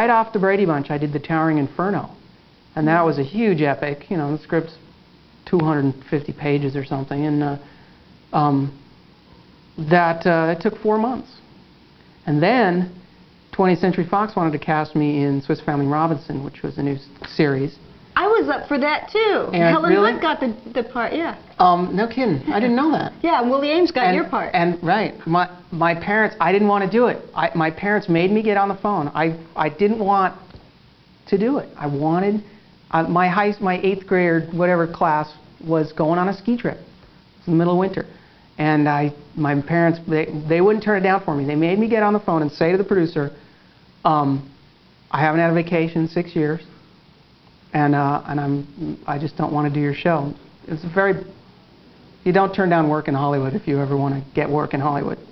Right off the Brady Bunch, I did The Towering Inferno, and that was a huge epic. You know, the script's 250 pages or something, and it took 4 months. And then 20th Century Fox wanted to cast me in Swiss Family Robinson, which was a new series. I was up for that too. And Helen really? Hunt got the part, yeah. No kidding. I didn't know that. Yeah, Willie Ames got your part. And right, my parents, I didn't want to do it. My parents made me get on the phone. I didn't want to do it. I wanted, my 8th grade or whatever class was going on a ski trip. It was in the middle of winter. And my parents, they wouldn't turn it down for me. They made me get on the phone and say to the producer, I haven't had a vacation in 6 years, and I just don't want to do your show. It's you don't turn down work in Hollywood if you ever want to get work in Hollywood. You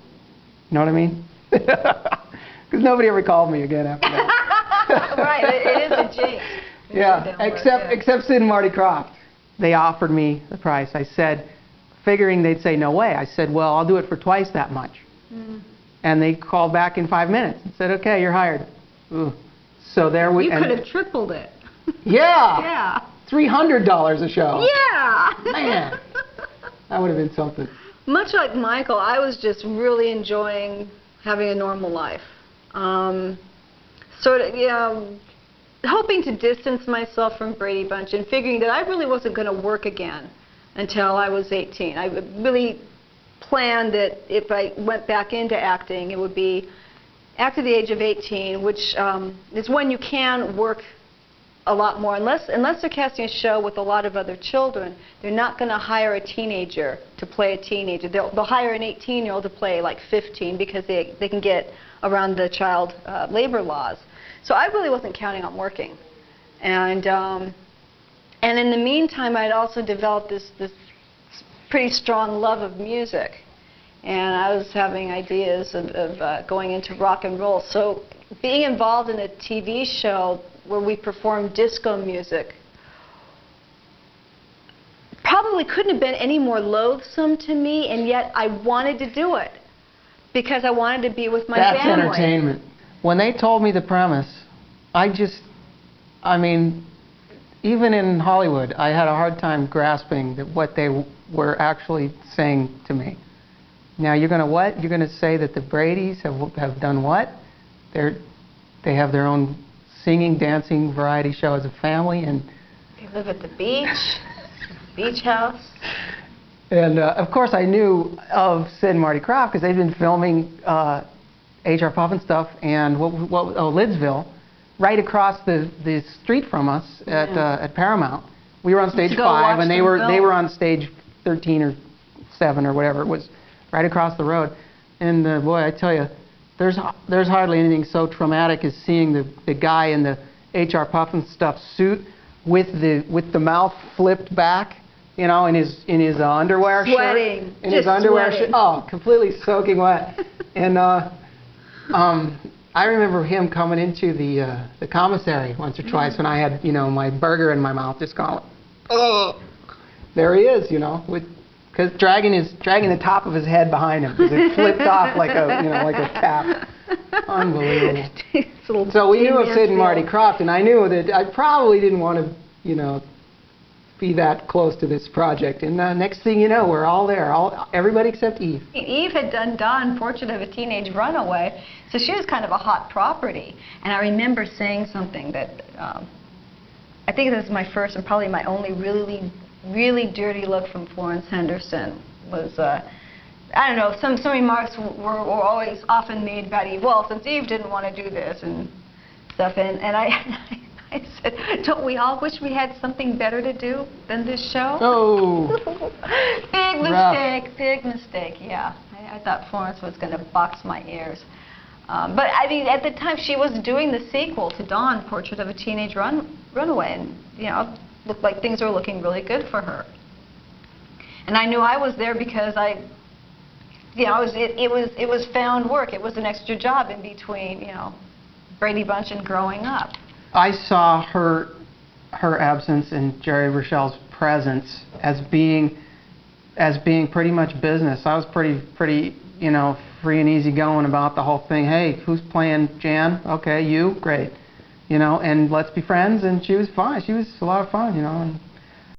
know what I mean? Because nobody ever called me again after that. Right, it is a jinx. Yeah, except Sid and Marty Krofft. They offered me the price. I said, figuring they'd say no way. I said, well, I'll do it for twice that much. Mm. And they called back in 5 minutes and said, okay, you're hired. Ooh. So there we. You could have tripled it. Yeah. Yeah. $300 a show. Yeah. Man, that would have been something. Much like Michael, I was just really enjoying having a normal life. Sort of, you know, hoping to distance myself from Brady Bunch and figuring that I really wasn't going to work again until I was 18. I really planned that if I went back into acting, it would be after the age of 18, which is when you can work a lot more. Unless they're casting a show with a lot of other children, they're not going to hire a teenager to play a teenager. They'll hire an 18-year-old to play like 15 because they can get around the child labor laws. So I really wasn't counting on working. And in the meantime, I'd also developed this pretty strong love of music. And I was having ideas of going into rock and roll. So being involved in a TV show where we performed disco music probably couldn't have been any more loathsome to me, and yet I wanted to do it because I wanted to be with my family. That's entertainment. When they told me the premise, I mean, even in Hollywood, I had a hard time grasping that what they were actually saying to me. Now, you're going to what? You're going to say that the Bradys have done what? They have their own singing, dancing variety show as a family, and they live at the beach house. And of course, I knew of Sid and Marty Krofft because they'd been filming H.R. Puffin stuff and Lidsville, right across the street from us at Paramount. We were on stage 5, and they were on stage 13 or 7 or whatever it was, right across the road. And boy, I tell you, there's hardly anything so traumatic as seeing the guy in the H.R. Puffin stuff suit with the mouth flipped back, you know, in his underwear sweating, shirt, in his underwear shirt. Oh, completely soaking wet. And I remember him coming into the commissary once or twice when I had, you know, my burger in my mouth, just going, oh, there he is, you know, because dragging the top of his head behind him because it flipped off like a cap. Unbelievable. So we knew of Sid and Marty Krofft, and I knew that I probably didn't want to, you know, be that close to this project. And next thing you know, we're all there, everybody except Eve. Eve had done Dawn, Portrait of a Teenage Runaway, so she was kind of a hot property. And I remember saying something that I think this is my first and probably my only really dirty look from Florence Henderson was, I don't know, some remarks were always often made about Eve. Well, since Eve didn't want to do this and stuff, and I said, don't we all wish we had something better to do than this show? Oh. Big mistake, yeah. I thought Florence was going to box my ears. But I mean, at the time, she was doing the sequel to Dawn, Portrait of a Teenage Runaway, and, you know, looked like things were looking really good for her. And I knew I was there because you know, it was found work. It was an extra job in between, you know, Brady Bunch and growing up. I saw her absence and Jerry Rochelle's presence as being pretty much business. I was pretty, you know, free and easy going about the whole thing. Hey, who's playing Jan? Okay, you? Great. you know, and let's be friends. And she was fine. She was a lot of fun, you know. And